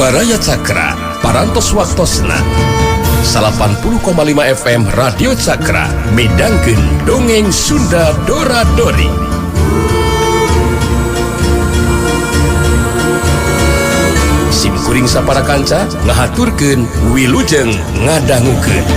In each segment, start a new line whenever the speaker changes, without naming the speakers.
Baraya Cakra parantos waktosna 80,5 FM Radio Cakra midangkeun dongeng Sunda Dora-Dori. Simkuring sapara kanca ngahaturkeun wilujeng ngadangukeun.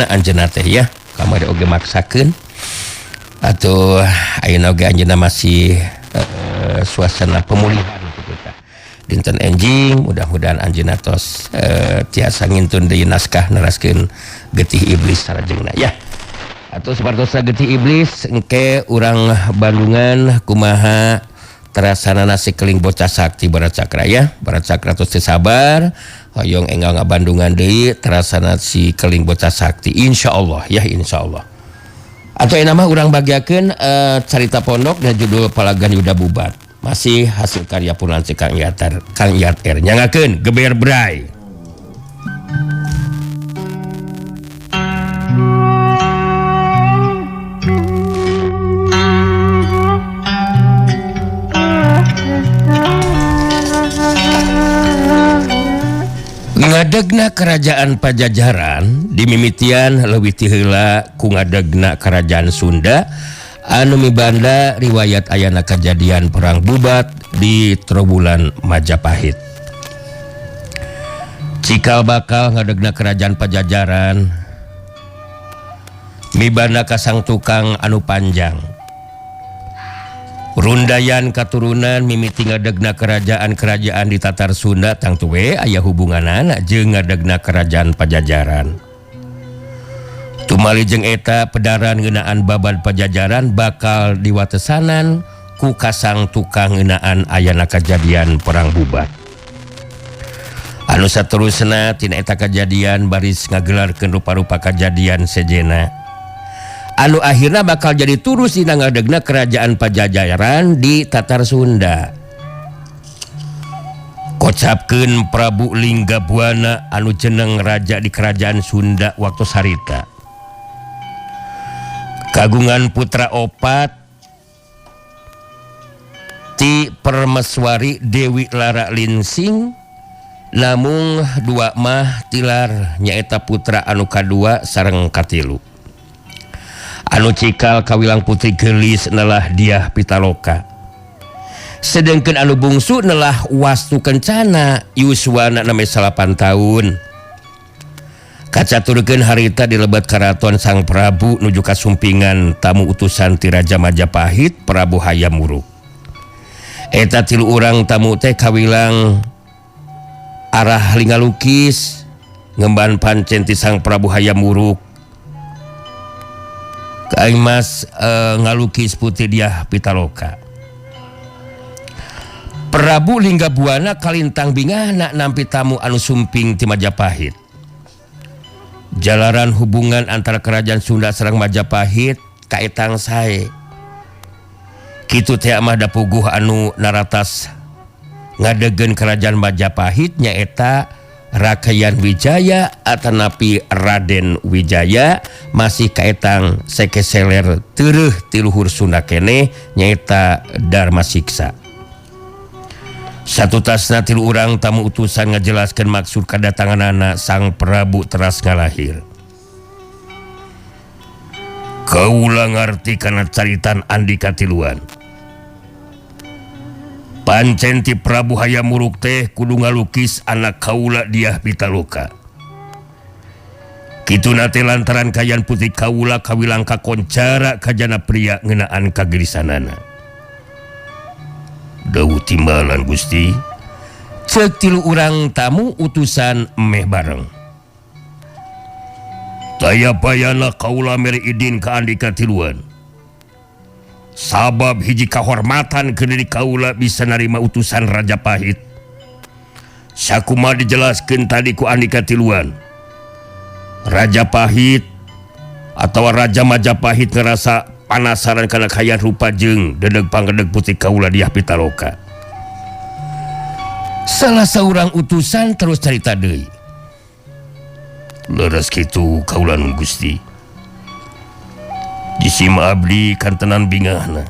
Anjeunna teh ya kamari oge maksakeun atuh ayeuna oge anjeunna masih suasana pemulihan gitu tah. Dinten enjing mudah-mudahan anjeunna tos tiasa ngintun deui naskah neraskeun Getih Iblis sarajengna ya. Atuh sapartosa Getih Iblis engke urang Bandungan kumaha terasanana sikeling bocah sakti Baraya Cakra ya. Baraya Cakra tos teu sabar hoyong enggal ngabandungan deui terasana si keling bocah sakti insyaallah ya insyaallah. Atau nama urang bagiakeun carita pondok dan judul Palagan Yuda Bubat. Masih hasil karya Punansi Kang Iyat R nyangakeun geber bray. Ngadegna kerajaan Pajajaran dimimitian leuwih ti heula ku ngadegna kerajaan Sunda anu mibanda riwayat ayana kejadian perang Bubat di Trowulan Majapahit. Cikal bakal ngadegna kerajaan Pajajaran mibanda kasang tukang anu panjang. Rundayan katurunan mimiti ngadegna kerajaan-kerajaan di Tatar Sunda tangtu we aya hubunganana jeung ngadegna kerajaan Pajajaran. Tumali jeung eta pedaran ngeunaan babad Pajajaran bakal diwatesanan ku kasang tukang ngeunaan ayana kejadian perang Bubat. Anu saterusna tina eta kejadian baris ngagelarkeun rupa-rupa kejadian sejena anu akhirnya bakal jadi turus dina ngadegna kerajaan Pajajaran di Tatar Sunda. Kocapkeun Prabu Linggabuana anu jeneng raja di kerajaan Sunda waktu sarita. Kagungan putra opat ti permeswari Dewi Lara Linsing namung dua mah tilar nyaeta putra anu kadua sareng katilu. Anu cikal kawilang putri gelis nelah Diah Pitaloka. Sedengkeun anu bungsu nelah Wastu Kencana yuswana 8 tahun. Kacaturkeun harita di lebat karaton Sang Prabu nuju kasumpingan tamu utusan ti Raja Majapahit Prabu Hayam Wuruk. Eta tilu urang tamu teh kawilang arah lingalukis ngemban pancen ti Sang Prabu Hayam Wuruk. Kaing Mas ngalukis putih Diah Pitaloka. Prabu Linggabuana kalintang bingana nampi tamu anu sumping ti Majapahit. Jalaran hubungan antara kerajaan Sunda sareng Majapahit kaetang sae. Kitu teh mah da puguh anu naratas ngadegeun kerajaan Majapahit nyaeta Rakayan Wijaya atanapi Raden Wijaya masih kaetang sekeseler teureum ti luhur Sunda keneh nyaeta Dharma Siksa. Satutasna tilu urang tamu utusan ngajelaskeun maksud kadatanganana Sang Prabu teras ngalahir. Kaula ngarti kana caritan Andika tiluan. Pancen ti Prabu Hayam Wuruk teh kudu ngalukis anak kaula Diah Pitaloka. Kitu nate lantaran kayan putih kaula kawilang kakoncara kajana pria ngeunaan kagerisanana.
Dawu timbalan Gusti.
Cek tilu urang tamu utusan meh bareng.
Taya bayana kaula mere idin ka Andika tiluan. Sabab hiji kahormatan ke diri kaula bisa narima utusan Raja Pahit. Sakuma dijelaskeun tadi ku Andika tiluan. Raja Pahit atau Raja Majapahit ngerasa panasaran kana kaya rupa jeung dedeg pangedeg putih kaula Diah Pitaloka.
Salah seorang utusan terus cerita deui.
Leres kitu kaula nun Gusti. Jisim abdi kantenan bingahna.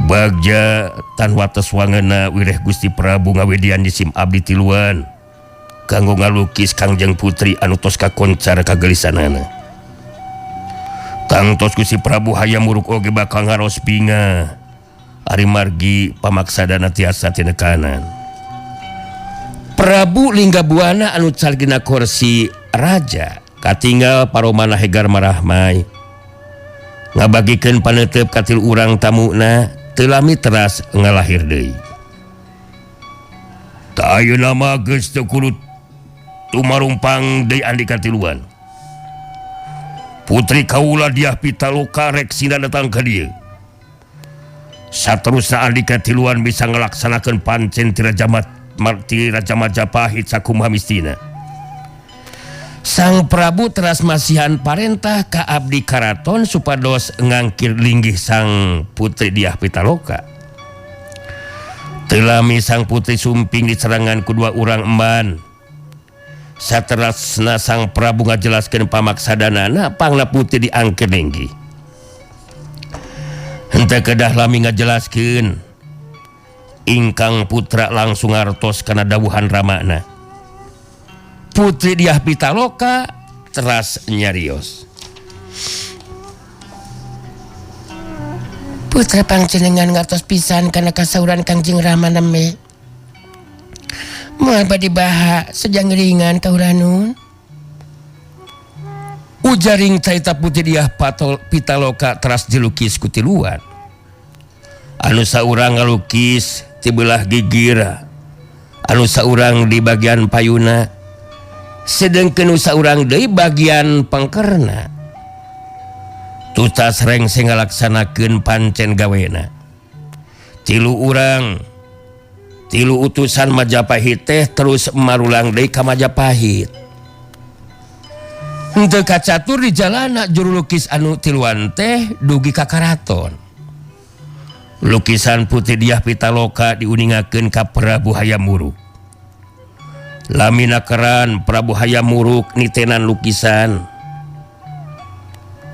Bagja tan wates wangena wireh Gusti Prabu ngawedian jisim abdi tiluan kanggo ngalukis Kangjeng Putri anu tos kakoncar kagelisanana. Tangtos Gusti Prabu hayam muruk oge bakal ngaros binga ari margi pamaksadana tiasa tinekanan.
Prabu Linggabuana anu calgina kursi raja katinggal paromana hegar marahmai ngabagikeun paneuteup ka tilu urang tamuna teu lami teras ngalahir deui.
Ta ayeuna mah geus teu kudu tumarumpang deui Andika tiluan. Putri kaula Diah Pitaloka rek sina datang ka dieu. Saterusna Andika tiluan bisa ngalaksanakeun pancen ti Raja Majapahit sakumaha mistina.
Sang Prabu teras masihan parentah ka abdi karaton supados ngangkir linggih sang Putri Diah Pitaloka. Teu lami sang putri sumping diserangan ku dua urang emban. Saterasna sang Prabu ngajelaskeun pamaksadanana pangna putri diangkir linggih. Henteu kedah lami ngajelaskeun ingkang putra langsung ngartos kana dawuhan ramana. Putri Diah Pitaloka teras nyarios. Putra panjenengan ngartos pisan kana kasauran Kangjeng Rama neme. Moal badi baha sejang ringan kauranun. Ujaring carita Putri Diah Pitaloka teras dilukis ku tiluan. Anu saurang ngalukis ti belah gigir, anu saurang di bagian payuna, sedengkeun saurang deui bagian pangkerna. Tutas rengseng ngalaksanakeun pancen gawena. Tilu utusan Majapahit teh terus marulang deui ka Majapahit. Henteu kacatur di jalana juru lukis anu tiluan teh dugi ka karaton. Lukisan Putri Diah Pitaloka diuningakeun ka Prabu Hayam Wuruk. Lamina keran Prabu Hayam Wuruk nitenan lukisan.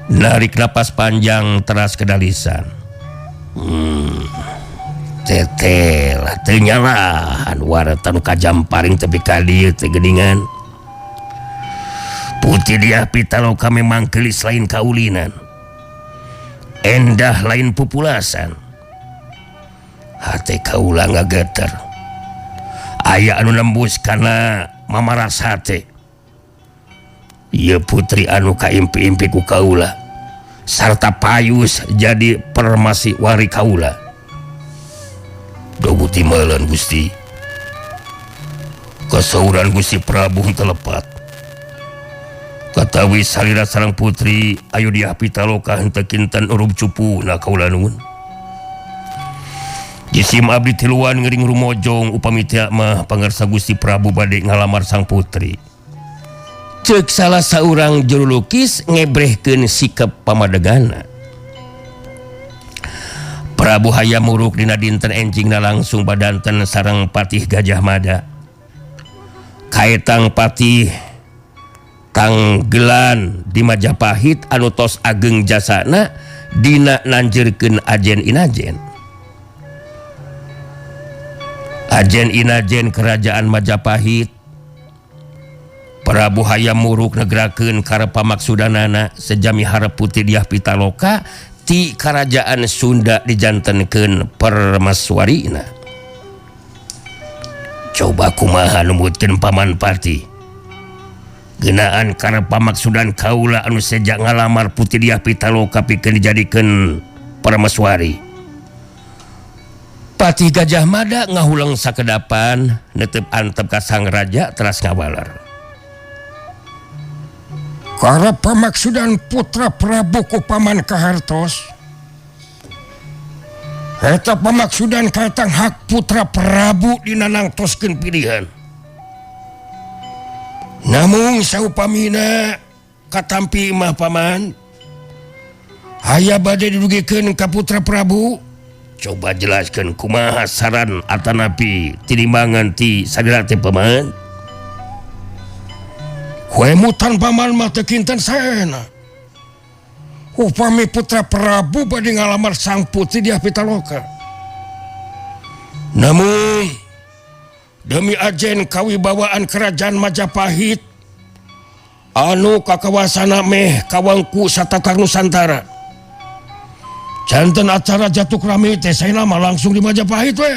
Narik napas panjang teras kedalisan. Tetel teu nyalahan waratan kajamparing tepi ka dieu teh geuningan. Putri Diah Pitaloka memang geulis lain kaulinan. Endah lain pupulasan. Hate kaula ngageter. Aya anu nembus kana mamaras hate. Ieu putri anu kaimpi-impi ku kaula sarta payus jadi permasi wari kaula. Dogu timbalan Gusti. Kasauran Gusti Prabu telepat. Katawi salira sareng putri ayu Diah Pitaloka henteu kinten urup cupu na kaula nuhun. Jisim abdi tiluan ngering rumojong upami teu mah pangarsa Gusti Prabu bade ngalamar sang putri. Ceuk salah saurang juru lukis ngebrehkeun sikap pamadegana. Prabu Hayam Wuruk dina dinten enjingna langsung badanten sareng Patih Gajah Mada. Kaetang Patih tanggelan di Majapahit anu tos ageng jasana dina nanjeurkeun ajen inajen. Ajen inajen kerajaan Majapahit. Prabu Hayam Wuruk negerakeun karep pamaksudanana sejami hareup Putri Diah Pitaloka ti kerajaan Sunda dijantenkeun permaswarina. Coba kumaha numbutkeun Paman Pati. Geunaan karep pamaksudan kaula anu sejak ngalamar Putri Diah Pitaloka pikeun dijadikeun permaswari. Patih Gajah Mada ngahulang sakedapan netep antep ka sang raja teras ngawalar.
Karena pamaksudan putra Prabu ku paman kahartos, eta pamaksudan katang hak putra Prabu dina nangtoskeun pilihan. Namun saupamina katampi imah paman aya bade didugikeun ka putra Prabu,
coba jelaskan kumaha saran atanapi tinimbangan ti sadira teh paman.
Wemutan paman mah teu kinten saena. Upami putra Prabu bade ngalamar sang putri di Pitaloka. Namun demi ajen kawibawaan kerajaan Majapahit anu kakawasana meh kawangku satakar Nusantara, janten acara Jatuk Rami teh saena mah langsung di Majapahit we.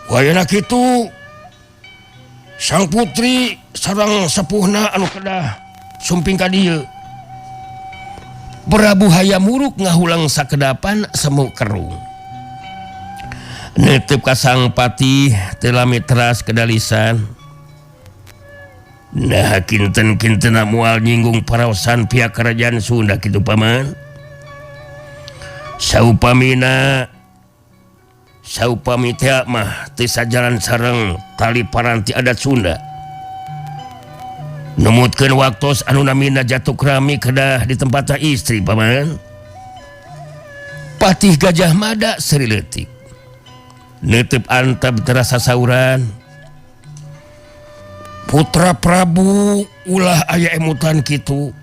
Wayana kitu sang putri sareng sepuhna anu kedah sumping ka dieu.
Prabu Hayam Wuruk ngahulang sakedapan semu kerung. Netep ka sang patih teu lami teras kedalisan.
Nah kinten-kinten moal nyinggung paraosan pihak kerajaan Sunda kitu paman. Saupami teh mah teu sajalan sareng tali paranti adat Sunda. Numutkeun waktos anu namina Jatuk Rami kedah di tempatna istri paman.
Patih Gajah Mada serileutik.
Netep antep terasa sauran.
Putra Prabu ulah aya emutan kitu.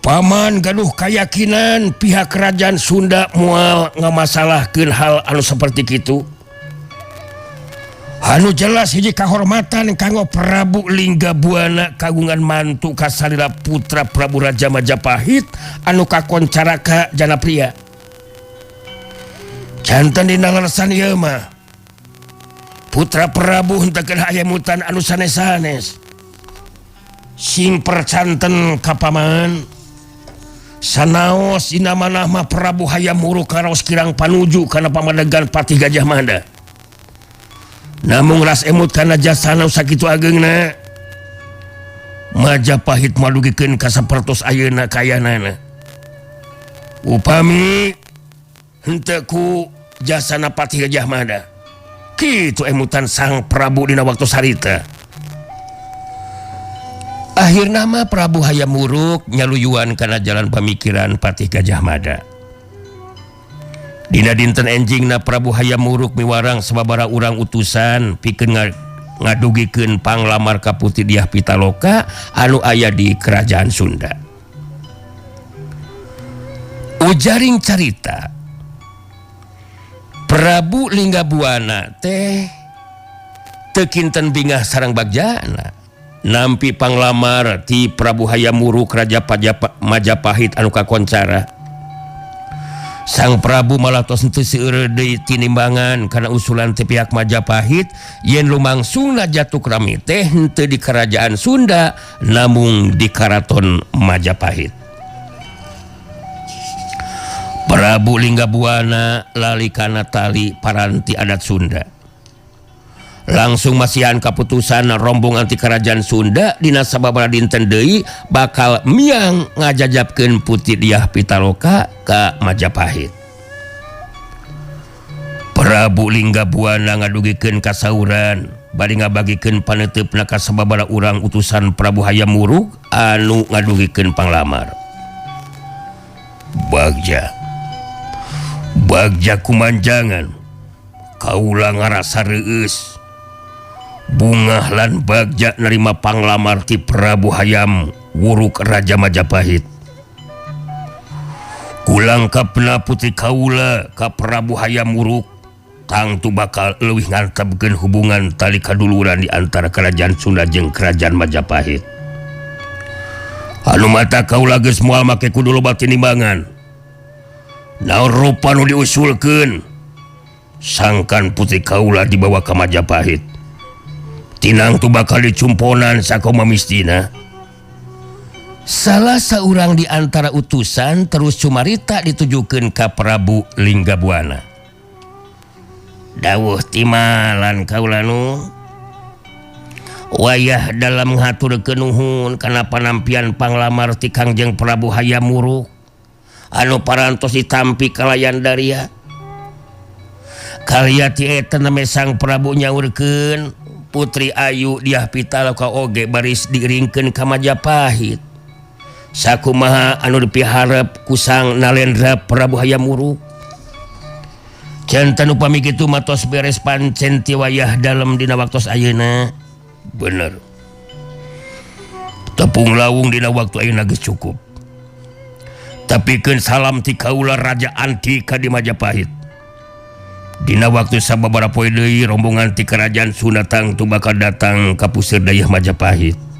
Paman gaduh kayakinan pihak kerajaan Sunda moal ngamasalahkeun hal anu seperti kitu. Anu jelas hiji kahormatan kanggo Prabu Linggabuana kagungan mantu kasalira putra Prabu Raja Majapahit anu kakoncara ka Janapria. Janten dina leresan ieu mah putra Prabu henteukeun aya mutan anu sanes-sanes. Sing percanten ka paman sanaos dina manah mah Prabu Hayam Wuruk karaos kirang panuju kana pamadegan Patih Gajah Mada. Namun ras emut kana jasana sakitu ageungna Majapahit madugikeun ka sapertos ayeuna kayanana. Upami henteu ku jasana Patih Gajah Mada, kitu emutan sang Prabu dina waktu sarita.
Akhirna mah Prabu Hayam Wuruk nyaluyuan kana jalan pamikiran Patih Gajah Mada. Dina dinten enjingna Prabu Hayam Wuruk miwarang sababaraha urang utusan pikeun ngadugikeun panglamar ka Putri Diah Pitaloka anu aya di kerajaan Sunda. Ujaring carita Prabu Linggabuana teh teu kinten bingah sareng bagjana nampi panglamar ti Prabu Hayam Wuruk Raja Majapahit anu kakoncara. Sang Prabu malah tos henteu seueur deui tinimbangan kana usulan ti pihak Majapahit yen lumangsungna Jatuk Rami teh henteu di kerajaan Sunda namun di karaton Majapahit. Prabu Linggabuana lali kana tali paranti adat Sunda. Langsung masihan kaputusan rombongan ti kerajaan Sunda dina sababaraha dinten deui bakal miang ngajajabkeun Putri Diah Pitaloka ka Majapahit. Prabu Linggabuana ngadugikeun kasauran bari ngabagikeun paneuteup ka sababaraha urang utusan Prabu Hayam Wuruk anu ngadugikeun panglamar. Bagja kumanjangan kaula ngarasa reueus bungah lan bagja nerima panglamar ti Prabu Hayam Wuruk Raja Majapahit. Kulangkapna putri kaula ka Prabu Hayam Wuruk tangtu bakal leuwih ngantepkeun hubungan tali kaduluran di antara kerajaan Sunda jeung kerajaan Majapahit. Anu mata kaula geus moal make kudu loba tinimbangan. Naon rupa nu diusulkeun sangkan putri kaula dibawa ka Majapahit. Tinang tu bakal dicumponan sakoma mistina. Salah seorang di antara utusan terus cumarita ditujukan ke Prabu Linggabuana.
Dawuh timalan kaulanu wayah dalam ngaturkeun nuhun kana panampian panglamar ti Kangjeng Prabu Hayam Wuruk anu parantos ditampi kalayan daria. Kalia ti eta name Sang Prabu nyaurkeun Putri Ayu Diah Pitaloka oge baris diringkeun ka Majapahit. Sakumaha anu dipiharep ku Sang Nalendra Prabu Hayam Wuruk. Jantan upami kitu matos beres pancen ti wayah dalem dina waktos ayeuna. Bener. Tepung lawung dina waktu ayeuna geus cukup. Tapikeun salam ti kaula Raja Antika di Majapahit. Dina waktu sababaraha poe deui rombongan ti kerajaan Sunatang tu bakal datang ka puseur dayeuh Majapahit.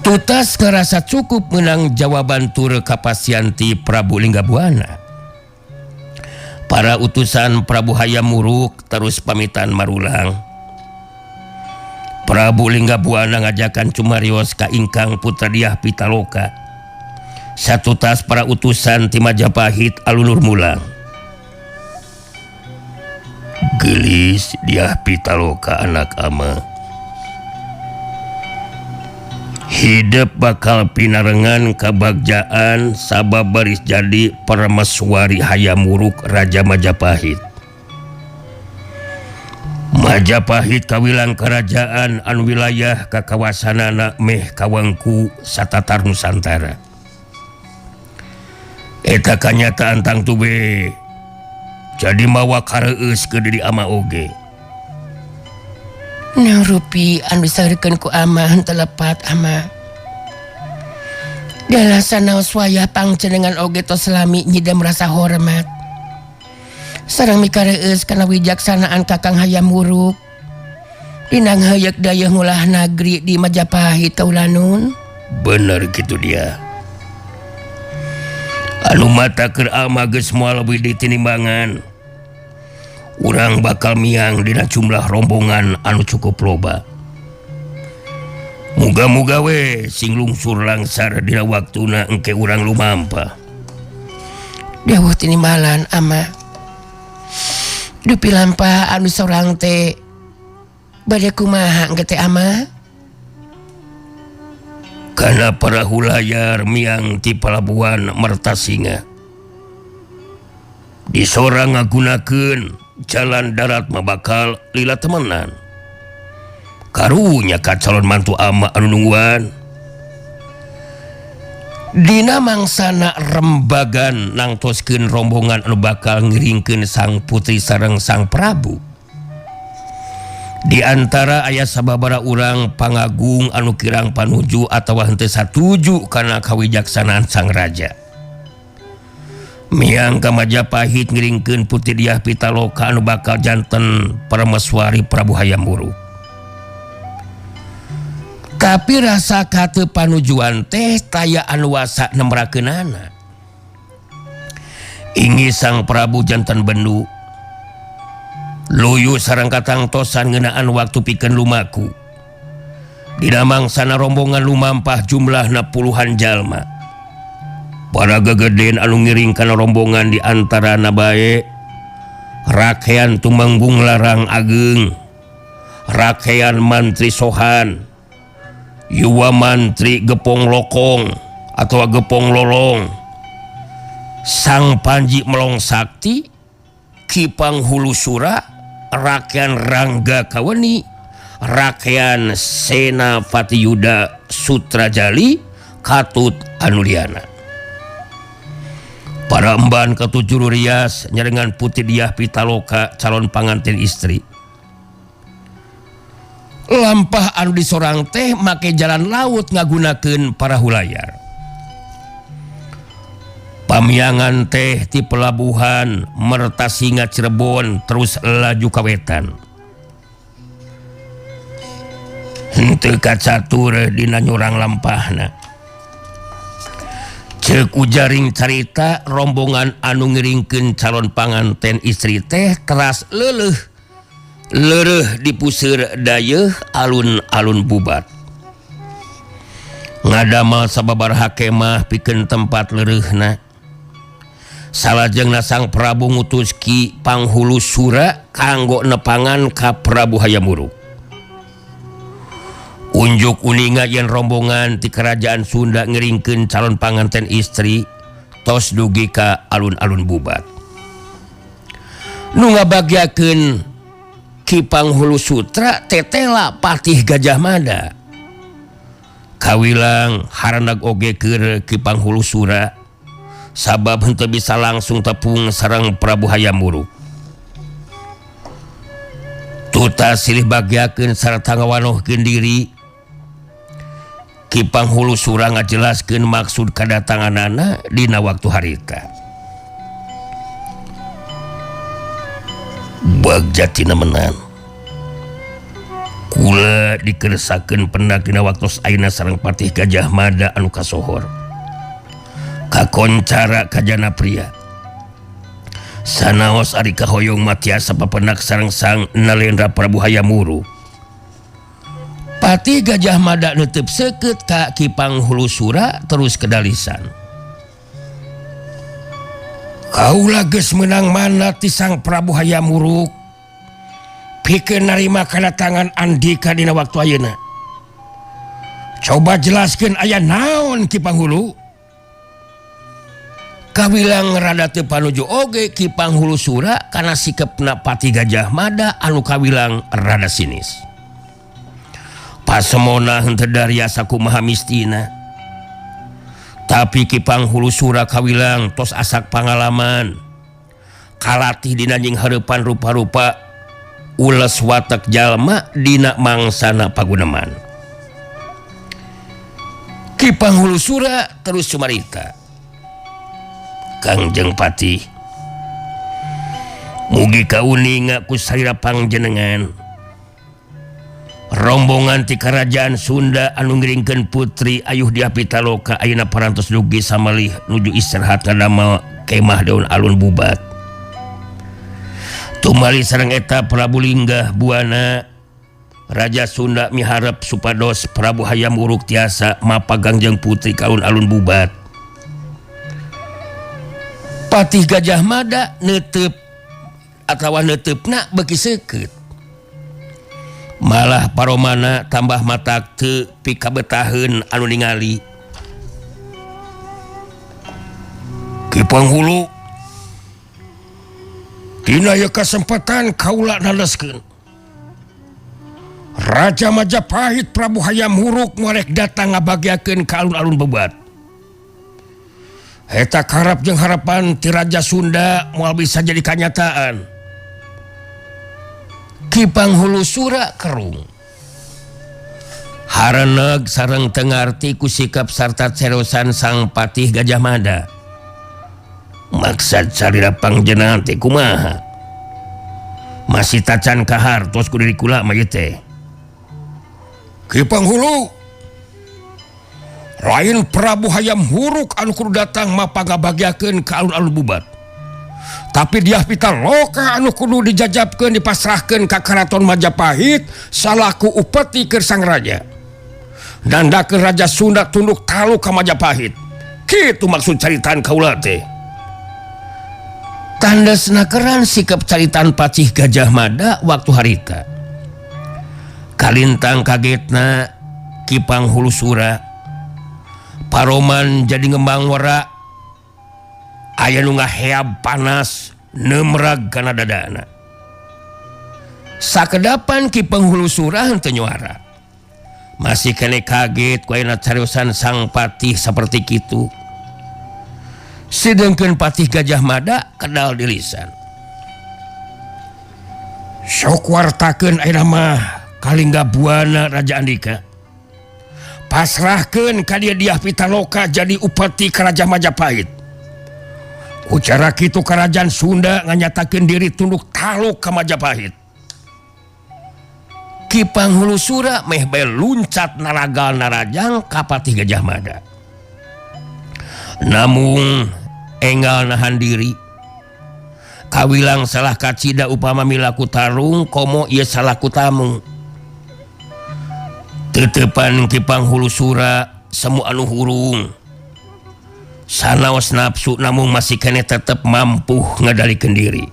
Tutas ngerasa cukup menang jawaban tur kapasian ti Prabu Linggabuana. Para utusan Prabu Hayam Wuruk terus pamitan marulang. Prabu Linggabuana ngajakan cumarios ka ingkang Putra Diah Pitaloka. Satutas para utusan ti Majapahit alulur mulang.
Gelis Diah Pitaloka anak ama. Hidup bakal pinarengan kabagjaan sabab baris jadi permaiswari Hayam Wuruk Raja Majapahit. Majapahit kawilang kerajaan anu wilayah kakawasanana meh kawangku satatar Nusantara. Eta kanyataan tang tube jadi mawa kareueus ke diri ama oge.
Nurupi anu disageurkeun ku ama henteu lepat ama. Dalasana wayah pangcenengan oge tos selami nyida merasa hormat. Sareng mikareueus kana wijaksanaan Kakang Hayam Wuruk. Dina ngeuyeuk dayeuh ngulah nagri di Majapahit kaulanun.
Bener gitu dia. Anu mata keur ama geus moal leuwih ditinimbangan. Urang bakal miang dina jumlah rombongan anu cukup loba. Muga-muga we sing lungsur langsar dina waktuna engke urang lumampa.
Dawuh tinimbalan ama. Dupi lampah anu saurang teh bade kumaha engke teh ama?
Kana perahu layar miang ti palabuhan Mertasinga. Disorang ngagunakeun jalan darat mah bakal lila temenan. Karunya ka calon mantu ama anu nungguan.
Dina mangsana rembagan nangtoskeun rombongan anu bakal ngiringkeun Sang Putri sareng Sang Prabu. Di antara aya sababaraha urang pangagung anu kirang panuju atawa henteu satuju kana kawijaksanaan Sang Raja. Miang ka Majapahit ngiringkeun Putri Diah Pitaloka anu bakal janten permaiswari Prabu Hayam Wuruk. Tapi rasa kate panujuan teh taya anu wasa nemrakeunana. Ingi Sang Prabu janten bendu. Luyu sareng katangtosan ngeunaan waktu pikeun lumaku. Dina mangsana rombongan lumampah jumlahna puluhan jalma. Para gegeden anu ngiring kana rombongan di antarana bae rakean tumanggung larang ageng, rakean mantri sohan, yuwa mantri gepong lokong atau gepong lolong, Sang Panji Melong Sakti, Kipang Hulu Sura, rakean Rangga Kaweni, rakean Senapati Yuda Sutrajali, Katut Anuliana. Para emban ketujuh rias nyarengan Putri Diah Pitaloka calon pangantin istri. Lampah anu disorang teh make jalan laut ngagunakeun parahu layar. Pamiangan teh ti pelabuhan Mertasinga Cirebon terus laju kawetan. Henteu kacatur dina nyurang lampahna. Ceuk ujaring carita rombongan anu ngiringkeun calon panganten istri teh teras leureuh di puseur dayeuh alun-alun bubat. ngadamel sababar hakemah pikeun tempat leureunna. Salajengna Sang Prabu ngutus Ki Panghulusura kanggo nepangan ka Prabu Hayam Wuruk. Unjuk uninga yen rombongan ti kerajaan Sunda ngeringkeun calon panganten istri tos dugi ka alun-alun Bubat. Nu ngabagiakeun Ki Panghulusutra tetela Patih Gajah Mada. Kawilang harandag oge keur Ki Panghulusura sabab henteu bisa langsung tepung sareng Prabu Hayam Wuruk. Tuta silih bagiakeun sarta ngawanohkeun diri. Ki Panghulusura ngajelaskeun maksud kadatanganana dina waktu harita. Bagjatina menan. Kula dikeresakeun pendak dina waktos ayeuna sareng Patih Gajah Mada anu kasohor. Kakoncara kajana pria. Sanaos ari kahoyong matiasa papendak sareng Sang Nalendra Prabu Hayam Wuruk. Patih Gajah Mada neuteub seukeut ka Ki Panghulusura terus kedalisan.
Kaula geus meunang mana ti Sang Prabu Hayam Wuruk pikeun narima kadatangan Andika dina waktu ayeuna. Coba jelaskeun aya naon Ki Panghulu?
Kawilang rada teu panuju oge Ki Panghulusura kana sikepna Patih Gajah Mada anu kawilang rada sinis. Pasemona henteu dariasa kumaha mistina. Tapi Ki Panghulusura kawilang tos asak pangalaman. Kalatih dina jeung hareupan rupa-rupa ules watek jalma dina mangsana paguneman. Ki Panghulusura terus sumarita. Kangjeng Patih, mugi kauninga ku sarira panjenengan. Rombongan ti kerajaan Sunda anu ngiringkeun putri Ayuh Dyah Pitaloka ayeuna parantos dugi samalih nuju istirahat kadamel kemah daun alun Bubat. Tumali sareng eta Prabu Linggah Buana Raja Sunda miharep supados Prabu Hayam Wuruk tiasa mapagangjeng putri ka alun-alun Bubat. Patih Gajah Mada neuteub atawa neuteupna beuki seukeut. Malah paromana tambah matak teu pikabetaheun anu ningali.
Ki Panghulu, dina ieu kasempatan kaula naleskeun. Raja Majapahit Prabu Hayam Wuruk ngorek datang ngabagiakeun ka alun-alun Bubat. Eta karap jeung harapan ti Raja Sunda moal bisa jadi kanyataan.
Ki Panghulusura kerung. Hareneg sareng teu ngarti ku sikap sarta cerosan Sang Patih Gajah Mada. Maksud sarira panjenengan teh kumaha? Masih tacan kahar tos ku diri kula mah ieu teh.
Ki Panghulu, lain Prabu Hayam Wuruk anu kudu datang mapagabagiakeun ka alun-alun Bubat. Tapi Dyah Pitaloka anu kudu dijajabkeun dipasrahkeun ka Karaton Majapahit salaku upeti keur sang raja. Nandakeun Raja Sunda tunduk talu ka Majapahit. Kitu maksud caritaan kaula teh.
Tandasna keran sikap caritaan Patih Gajah Mada waktu harita. Kalintang kagetna Ki Panghulusura. Paroman jadi ngembang wara. Aya nu ngaheab panas nemrag kana dadana. Sakedapan Ki Panghulusura henteu nyuara. Masih kene kaget ku ayeuna cariosan Sang Patih saperti kitu. Sedengkeun Patih Gajah Mada kedal di lisan.
Sok wartakeun ayeuna mah Kalingga Buana Raja Andika. Pasrahkeun ka dia Dyah Pitaloka jadi upeti Raja Majapahit. Ucara kitu kerajaan Sunda nganyatakeun diri tunduk taluk ka Majapahit.
Ki Panghulusura meh bae luncat naragal narajang ka Patih Gajah Mada. Namun enggal nahan diri. Kawilang salah kacida upama milaku tarung komo ieu salah ku tamu. Tetepan Ki Panghulusura
semua anu hurung sanaos nafsu namun masih kene tetap mampu ngadalikeun diri.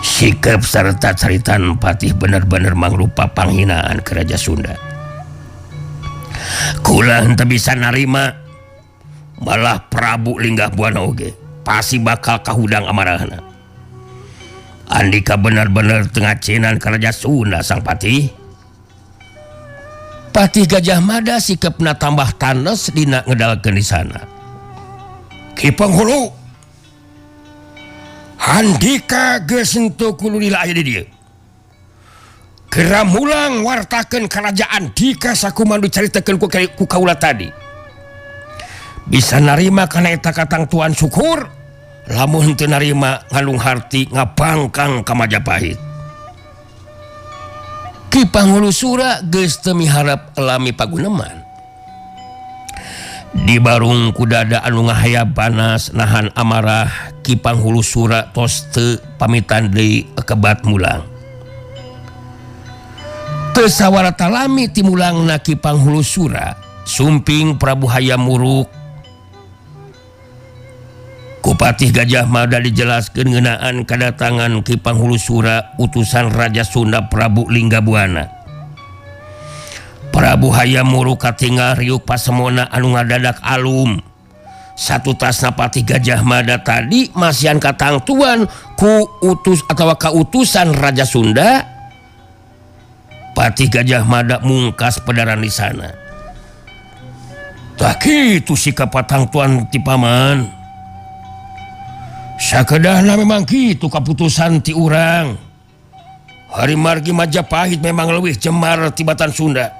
Sikap serta caritan Patih benar-benar mangrupa panghinaan ke Raja Sunda. Kula henteu bisa narima, malah Prabu Linggahbuana oge pasti bakal kahudang amarahna. Andika benar-benar tengah cenan ke Raja Sunda sang Patih. Patih Gajah Mada sikapna tambah tanes dina ngedalkeun di sana.
Ki Penghulu, handika geus henteu kudu lila aya di dieu. Geura mulang wartakeun kerajaan dika sakumandu caritakeun ku kaula tadi. Bisa narima kana eta katang tuan syukur, lamun henteu narima ngalung harti ngapangkang ka Majapahit.
Ki Panghulu Sura geus teu miharep lami paguneman. Di barung kudada anu ngahayap panas nahan amarah, Ki Panghulu Sura tos teu pamitan deui kebat mulang. Teu sawarata lami ti mulangna Ki Panghulu Sura, sumping Prabu Hayam Wuruk ku Patih Gajah Mada dijelaskeun ngeunaan kadatangan Ki Panghulu Sura utusan Raja Sunda Prabu Linggahbuana. Prabu Hayam Wuruk katinggal riuk pasemona anu ngadadak alum. Satu tasna Patih Gajah Mada tadi masihan katang tuan ku utus atawa kautusan Raja Sunda. Patih Gajah Mada mungkas pedaran di sana.
Tah kitu sikap patang tuan ti paman. Sakedahna memang kitu kaputusan ti urang. Hari margi Majapahit memang leuwih cemar tibatan Sunda.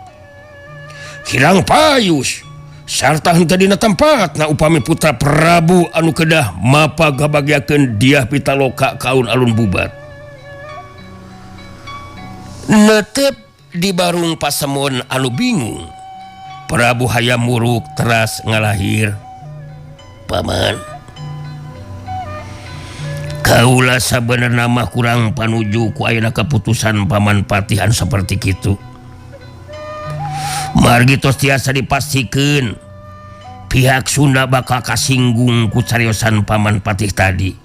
Hirang payus sarta henteu dina tempatna upami putra Prabu anu kedah mapagabagiakeun diah pitaloka kaun alun bubat.
Netep di barung pasemon anu bingung, Prabu Hayam Wuruk teras ngalahir. Paman, kaula sabenerna mah kurang panuju ku ayeuna keputusan Paman Patihan seperti kitu. Margi tos tiasa dipastikeun pihak Sunda bakal kasinggung ku cariosan Paman Patih tadi.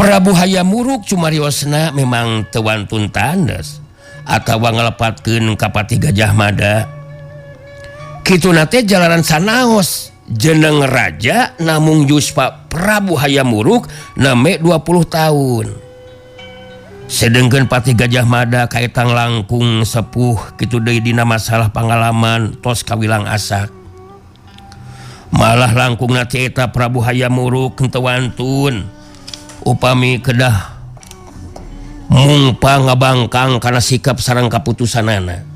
Prabu Hayam Wuruk cumariosna memang teu wantun tandes atawa ngalepatkeun ka Patih Gajah Mada. Kituna teh jalaran sanaos jeneng raja namung Yuspa Prabu Hayam Wuruk name 20 tahun. Sedengkeun Patih Gajah Mada kaitang langkung sepuh kitu deui dina masalah pangalaman tos kawilang asak. Malah langkungna ti eta Prabu Hayam Wuruk henteu wantun upami kedah mungpa ngabangkang karena sikap sareng kaputusanana.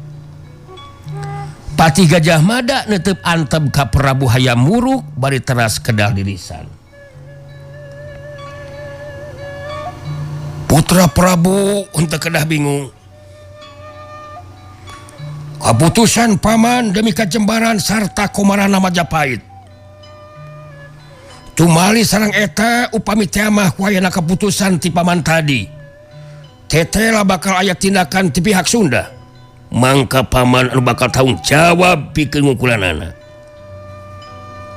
Patih Gajah Mada netep antep ka Prabu Hayam Wuruk bari teras kedah dirisan.
Putra Prabu henteu kedah bingung. Kaputusan paman demi kajembaran sarta komarana Majapahit. Tumali sareng eta upami teh mah ku ayeuna keputusan ti paman tadi. Tetela bakal aya tindakan ti pihak Sunda.
Mangka paman anu bakal tanggung jawab pikeun ngukulanana.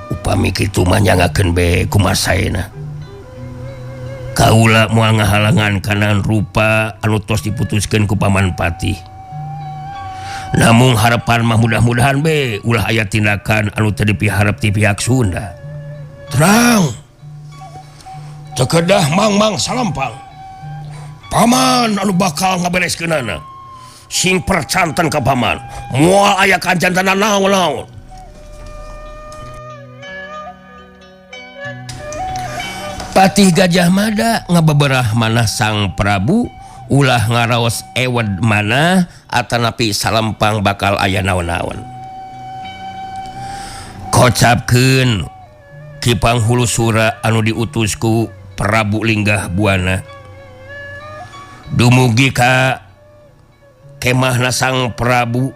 Upami kitu mah nyangakeun bae kumasaena. Kaula moal ngahalangan kanan rupa anu tos diputuskeun ku Paman Patih. Namun harapan mah mudah-mudahan bae ulah aya tindakan anu teu dipiharep ti pihak Sunda.
Terang, cekedah mang-mang salampang. Paman anu bakal ngabereskeunana. Sing percanten ka paman, moal aya kanjantana naon-naon.
Patih Gajah Mada ngabeberah manah sang Prabu ulah ngaraos ewed manah atanapi salampang bakal aya naon-naon. Kocapkeun Ki Panghulu Sura anu diutus ku Prabu Linggahbuana dumugi ka kemahna sang Prabu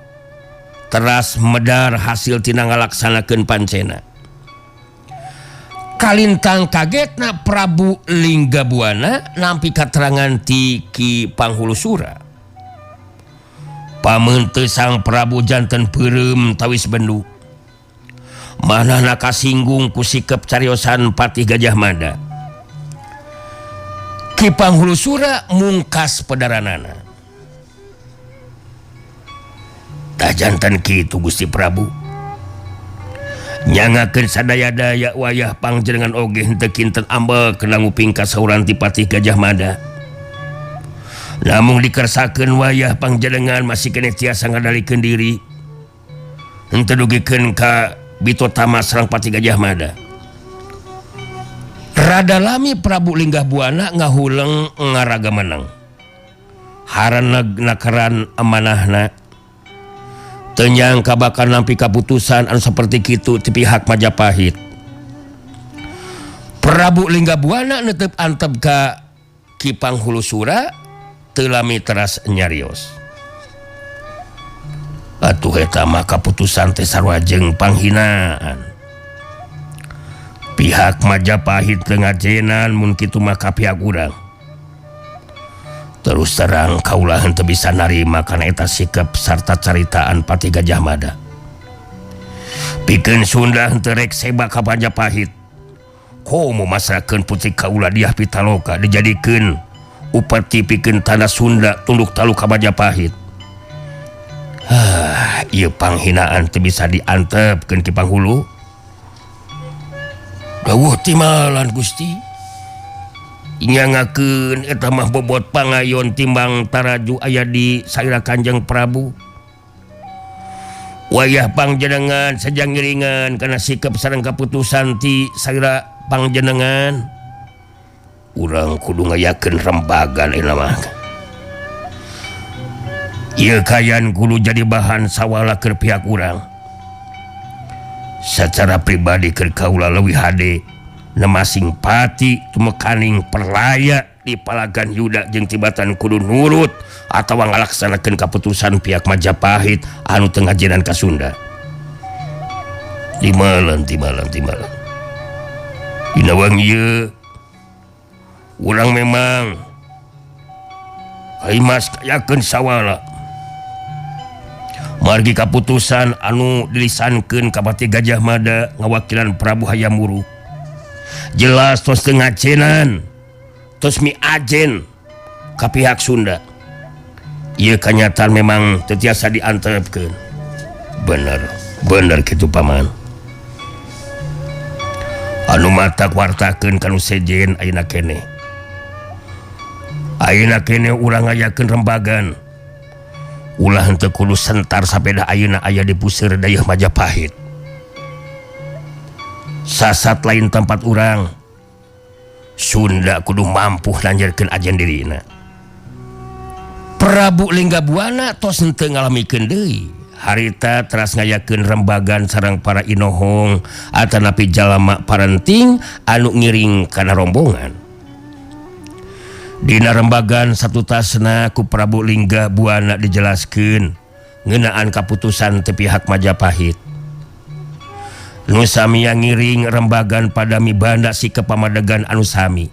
teras medar hasil tina ngalaksanakeun pancena. Kalintang kagetna Prabu Linggahbuana nampi katerangan ti Ki Panghulu Sura. Pamente Sang Prabu janten perem tawis bendu manahna kasinggung ku sikep cariosan Patih Gajah Mada. Ki Panghulusura mungkas pedaranana. Tah janten kitu Gusti Prabu. Nyangakeun sadaya-daya wayah panjenengan oge henteu kinten ambek kena nguping kasauran ti Patih Gajah Mada. Namun dikersakeun wayah panjenengan masih kene tiasa ngadalikeun diri. Henteu dugikeun ka Bitotama sareng Patih Gajah Mada. Rada lami Prabu Linggah Buana ngahuleng ngaraga menang. Harana nakaran amanahna. Teu nyangka bakal nampi kaputusan anu saperti kitu ti pihak Majapahit. Prabu Linggah Buana neuteup antep ka Ki Panghulusura teu lami teras nyarios. Atuh eta mah kaputusan teh sarua jeung panghinaan. Pihak Majapahit teu ngajenan mun kitu mah ka pihak urang. Terus terang kaula henteu bisa narima kana eta sikap sarta caritaan Patih Gajah Mada. Pikeun Sunda henteu rek seba ka Majapahit. Komo masrakeun putri kaula Diah Pitaloka dijadikeun upeti pikeun tanah Sunda tunduk talu ka Majapahit. Ieu panghinaan teu bisa diantepkeun Ki Panghulu. Dawuh timalan Gusti. Nyangakeun eta mah bobot pangayon timbang taraju aya di saira Kanjeng Prabu. Wayah panjenengan sajang ngiringan kana sikap sareng kaputusan ti saira panjenengan. Urang kudu ngayakeun rembagan eta mah. Ieu kayan kudu jadi bahan sawala keur pihak urang. Secara pribadi keur kaula leuwih hade nemasing pati tumekaning perlaya di Palagan Yuda jeung tibatan kudu nurut atawa ngalaksanakeun kaputusan pihak Majapahit anu teu ngajenan ka Sunda. Timalan. Dina wangi ieu urang memang kaimas kayakeun sawala. Margi kaputusan anu dilisankeun ka Patih Gajah Mada ngawakilan Prabu Hayam Wuruk. Jelas tos teu ngacenan, tos miajen ka pihak Sunda. Ieu kanyataan memang teu tiasa diantepkeun. Bener kitu paman. Anu matak wartakeun kanu sejen ayeuna kene. Ayeuna kene urang ngayakeun rembagan. Ulah henteu kudu sentar sapeda ayeuna aya di puseur dayeuh Majapahit. Sasat lain tempat urang. Sunda kudu mampu nanjarkeun ajen dirina. Prabu Linggah Buana tos henteu ngalamikeun deui. Harita teras ngayakeun rembagan sareng para inohong atanapi jalama parenting anu ngiring kana rombongan. Dina rembagan satu tasna ku Prabu Linggah Buana dijelaskeun ngeunaan kaputusan ti pihak Majapahit. Nu sami yang ngiring rembagan pada mibanda sikep pamadegan anu sami.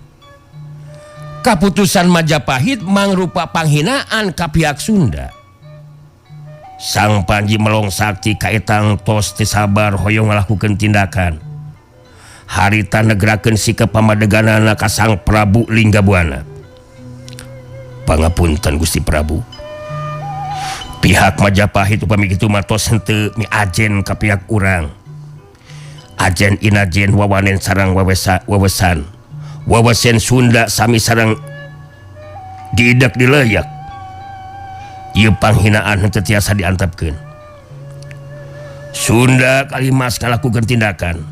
Kaputusan Majapahit mangrupa panghinaan ka pihak Sunda. Sang Panji Melong Sakti kaetang tos teu sabar hoyong ngalakukeun tindakan. Harita negrakeun sikep pamadeganana ka Sang Prabu Linggah Buana. Pangapunten Gusti Prabu. Pihak Majapahit upami kitu matos henteu miajen ka pihak urang. Ajen inajen wawanen sareng wawesan. Wawasen Sunda sami sareng diidak dileyak. Ieu panghinaan henteu tiasa diantepkeun. Sunda kalimas ngalakukeun tindakan.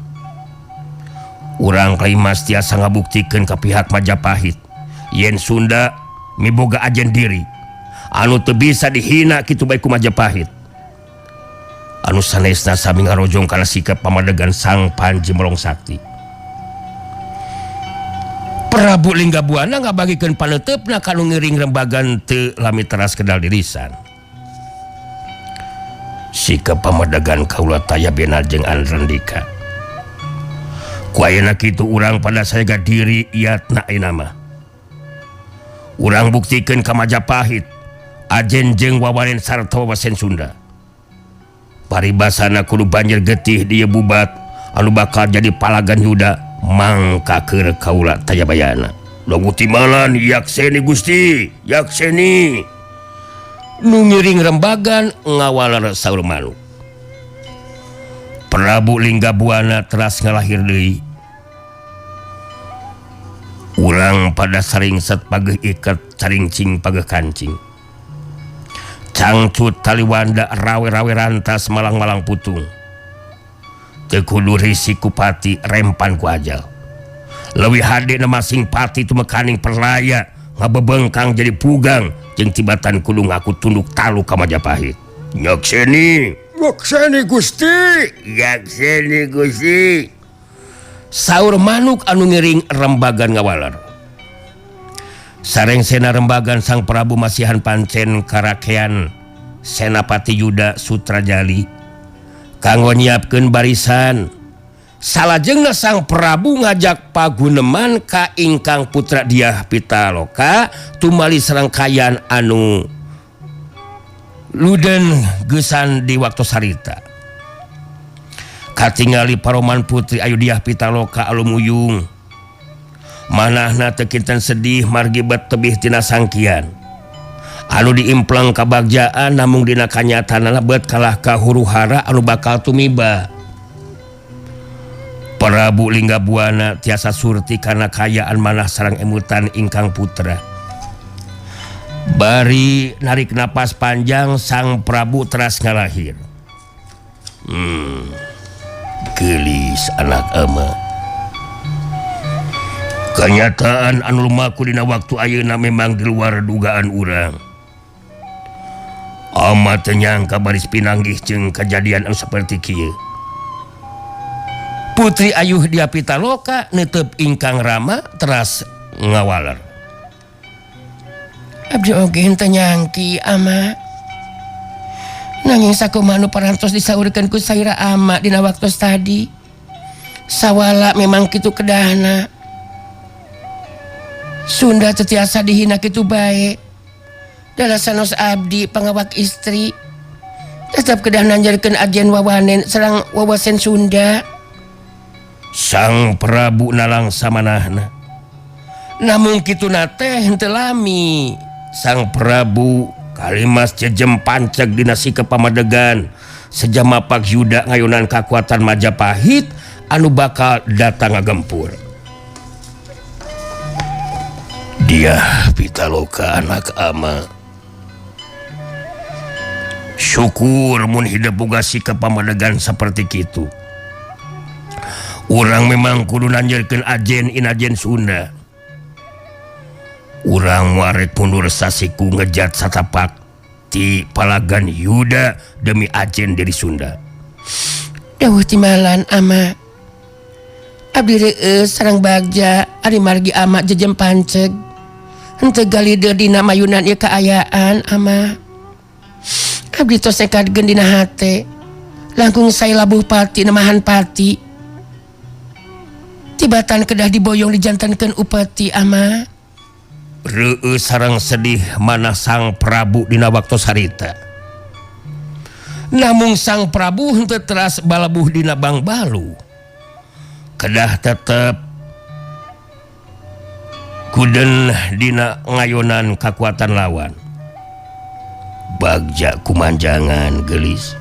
Urang kalimas tiasa ngabuktikeun ka pihak Majapahit yen Sunda miboga ajen diri anu teu bisa dihina kitu bae ku Majapahit. Anu sanesna sami ngarojong kana sikap pamadegan Sang Panji Melong Sakti. Prabu Linggah Buana ngabagikeun paneutepna kanu ngiring rembagan teu lami teras kedal dirisan. Sikap pamadegan kaula taya benar jeung Andrandika. Ku ayeuna kitu urang pada saega diri iatna ayeuna mah. Urang buktikeun ka Majapahit Ajen jeung wawanen sarta wawasen Sunda. Paribasana kudu banjir getih dia bubat anu bakal jadi palagan Yuda mangka keur kaula Tayabayana. Logu timalan yakseni Gusti, yakseni. Nu ngiring rembagan ngawalar saur Manuk. Prabu Linggabuana teras ngalahir deui. Urang pada saringset pageuh iket caringcing pageuh kancing. Cangcut taliwanda rawe-rawe rantas malang-malang putung. Teu kudu risiko pati rempan ku ajal. Leuwih hade na masing pati tu mekaning perlaya ngabebengkang jadi pugang jeung tibatan kudu ngaku tunduk talu ka Majapahit. Nyakseni, yakseni Gusti, yakseni Gusti. Saur Manuk anu ngiring rembagan ngawalar. Sareng sena rembagan Sang Prabu masihan pancen karakean Senapati Yuda Sutrajali kanggo nyiapkeun barisan. Salajengna Sang Prabu ngajak paguneman ka ingkang putra Diah Pitaloka tumali serangkaian anu luden geusan di waktu sarita. Katingali paroman putri Ayu Diah Pitaloka alumuyung. Manahna teu kinten sedih margi bet tebih tina sangkian. Anu diimplang kabagjaan namung dina kanyataanna bet kalah ka huru-hara anu bakal tumiba. Prabu Linggabuana tiasa surti karena kayaan manah sareng emutan ingkang putra. Bari narik napas panjang Sang Prabu teras ngalahir. Gelis anak ama. Kenyataan anu lumaku dina waktu ayeuna memang di luar dugaan urang. Amat teu nyangka baris pinanggih jeung kejadian anu saperti kieu. Putri Ayu Diah Pitaloka neuteup ingkang Rama teras ngawalar.
Abdi oge henteu nyangki ama. Nanging sakumaha nu parantos disaurkeun ku Saira ama dina waktu tadi. Sawala memang kitu kedahna. Sunda tetiasa dihina kitu bae. Dalasanos abdi pangawak istri. Tetap kedah nanjarkeun ajen wawanen sareng wawasen Sunda.
Sang Prabu nalang samanahna.
Namun kitu teh henteu lami.
Sang Prabu kalimas jejem panceg dina sikeun pamadegan sejamapak Yuda ngayunan kakuatan Majapahit anu bakal datang ngagempur. Diah Pitaloka anak ama. Syukur mun hidup boga sikep pamadegan saperti kitu. Urang memang kudu nanjarkeun ajen inajen Sunda. Urang warek mundur sasiku ngejat satapak ti palagan Yuda demi ajen dari Sunda.
Dawuh timalan ama. Abdi reueus sareng bagja ari margi ama jejem panceg. Henteu galideur dina mayunan ieu kaayaan ama. Abdi tos nekadkeun dina hate. Langkung sae labuh pati nemahan pati. Tibatan kedah diboyong dijantankeun upeti ama.
Reueus sareng sedih manah Sang Prabu dina waktu sarita.
Namung Sang Prabu henteu teras balabuh dina bangbalu.
Kedah tetep kuden dina ngayonan kakuatan lawan. Bagja kumanjangan gelis.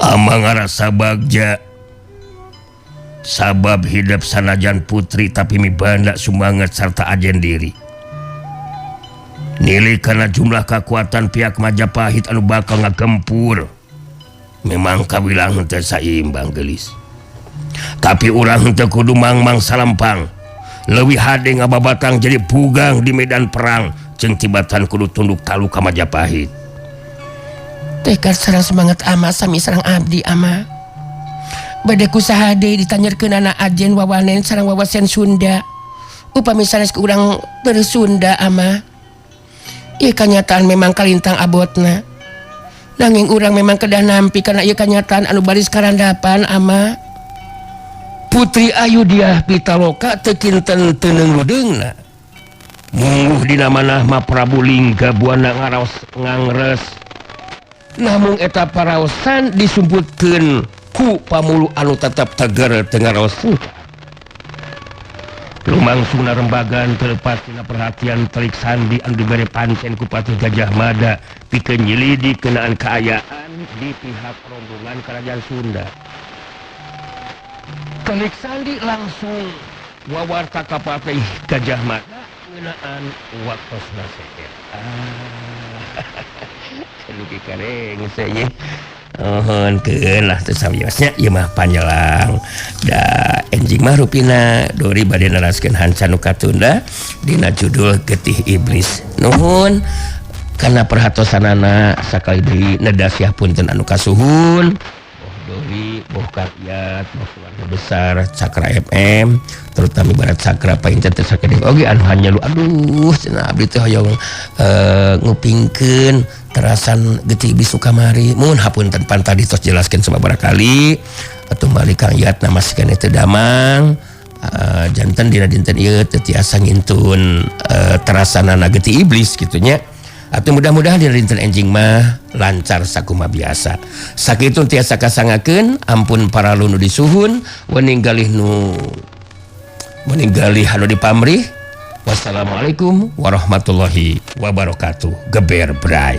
Ama ngarasa bagja sabab hidup sanajan putri tapi mibanda sumanget serta ajen diri. Nilai karena jumlah kekuatan pihak Majapahit anu bakal ngagempur. Memang kawilang henteu saimbang gelis. Tapi urang henteu kudu mangmang salampang. Leuwih hade ngababatang jadi pugang di medan perang jeung tibatan kudu tunduk talu ka Majapahit.
Tekad sareng semangat ama sami sareng abdi ama. Bade kusaha deui ditanyakeun anak ajen wawanen sareng wawasen Sunda. Upami sanes ku urang teu Sunda ama. Ieu kanyataan memang kalintang abotna. Nanging urang memang kedah nampi kana ieu kanyataan anu baris karandapan ama. Putri Ayu Diah Pitaloka teu kinten teu neuleungna.
mungguh di nama-nama Prabu Lingga Buana ngaraos ngangres namun eta paraosan disumputkeun ku pamulu anu tetap teger tengah raos lumangsungna rembagan terlepas tina perhatian telik sandi anu dibere pancen ku Patih Gajah Mada pikeun nyilidi kenaan kaayaan di pihak rombongan kerajaan Sunda. Telik sandi langsung wawarta ka Patih Gajah Mada ngeunaan waktosna seker. Luki kareng saya keun lah tersawiosnya ieu mah panjelang da enjing mah rupina dori bade neraskeun hanca nu katunda dina judul Getih Iblis nuhun kana perhatosanana sakali deui nedasiah punten anu kasuhun boh dori boh karyat boh keluarga besar Cakra FM terutama Barat Cakra painten teh sakade oge anu hanyalu aduh cenah abdi teh hoyong ngupingkeun terasan Getih Iblis Sukamari mun hapunten pan tadi tos jelaskeun sababaraha kali atuh balik Kang Yat namaskeun teh damang janten dina dinten ieu teu tiasa ngintun terasanana Getih Iblis kitu nya atuh mudah-mudahan dina dinten enjing mah lancar sakumaha biasa sakitu tiasa kasangakeun ampun para nu disuhun weninggalih nu meninggalih anu dipamrih. Wassalamualaikum warahmatullahi wabarakatuh. Geber bray.